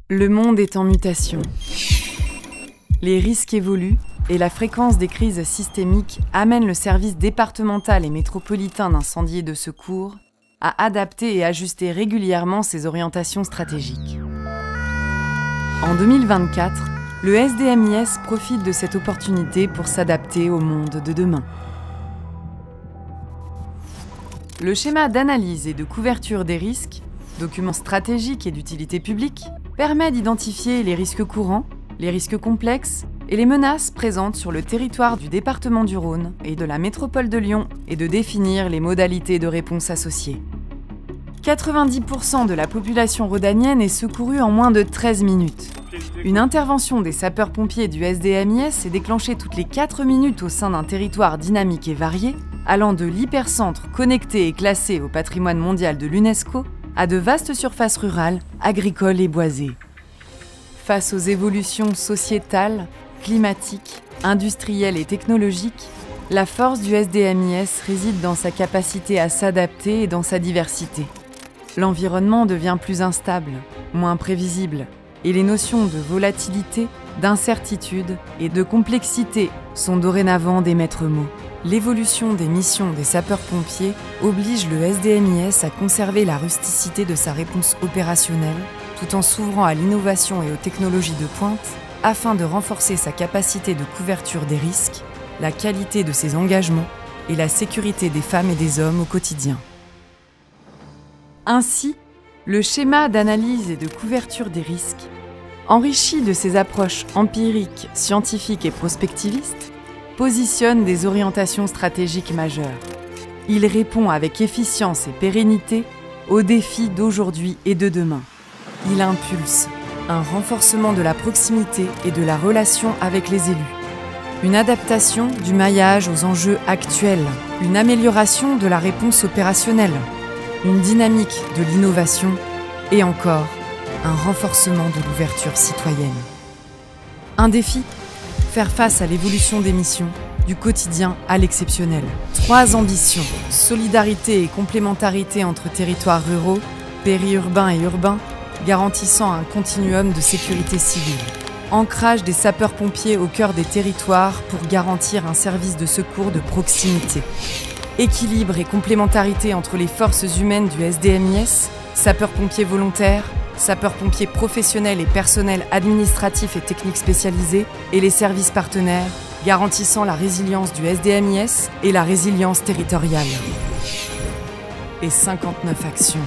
Le monde est en mutation. Les risques évoluent et la fréquence des crises systémiques amène le service départemental et métropolitain d'incendie et de secours à adapter et ajuster régulièrement ses orientations stratégiques. En 2024, le SDMIS profite de cette opportunité pour s'adapter au monde de demain. Le schéma d'analyse et de couverture des risques, document stratégique et d'utilité publique, permet d'identifier les risques courants, les risques complexes et les menaces présentes sur le territoire du département du Rhône et de la métropole de Lyon et de définir les modalités de réponse associées. 90% de la population rhodanienne est secourue en moins de 13 minutes. Une intervention des sapeurs-pompiers du SDMIS est déclenchée toutes les 4 minutes au sein d'un territoire dynamique et varié, allant de l'hypercentre connecté et classé au patrimoine mondial de l'UNESCO à de vastes surfaces rurales, agricoles et boisées. Face aux évolutions sociétales, climatiques, industrielles et technologiques, la force du SDMIS réside dans sa capacité à s'adapter et dans sa diversité. L'environnement devient plus instable, moins prévisible, et les notions de volatilité, d'incertitude et de complexité sont dorénavant des maîtres mots. L'évolution des missions des sapeurs-pompiers oblige le SDMIS à conserver la rusticité de sa réponse opérationnelle, tout en s'ouvrant à l'innovation et aux technologies de pointe, afin de renforcer sa capacité de couverture des risques, la qualité de ses engagements et la sécurité des femmes et des hommes au quotidien. Ainsi, le schéma d'analyse et de couverture des risques, enrichi de ses approches empiriques, scientifiques et prospectivistes, positionne des orientations stratégiques majeures. Il répond avec efficience et pérennité aux défis d'aujourd'hui et de demain. Il impulse un renforcement de la proximité et de la relation avec les élus, une adaptation du maillage aux enjeux actuels, une amélioration de la réponse opérationnelle, une dynamique de l'innovation et encore un renforcement de l'ouverture citoyenne. Un défi, faire face à l'évolution des missions, du quotidien à l'exceptionnel. 3 ambitions, solidarité et complémentarité entre territoires ruraux, périurbains et urbains, garantissant un continuum de sécurité civile. Ancrage des sapeurs-pompiers au cœur des territoires pour garantir un service de secours de proximité. Équilibre et complémentarité entre les forces humaines du SDMIS, sapeurs-pompiers volontaires, sapeurs-pompiers professionnels et personnels administratifs et techniques spécialisés, et les services partenaires, garantissant la résilience du SDMIS et la résilience territoriale. Et 59 actions.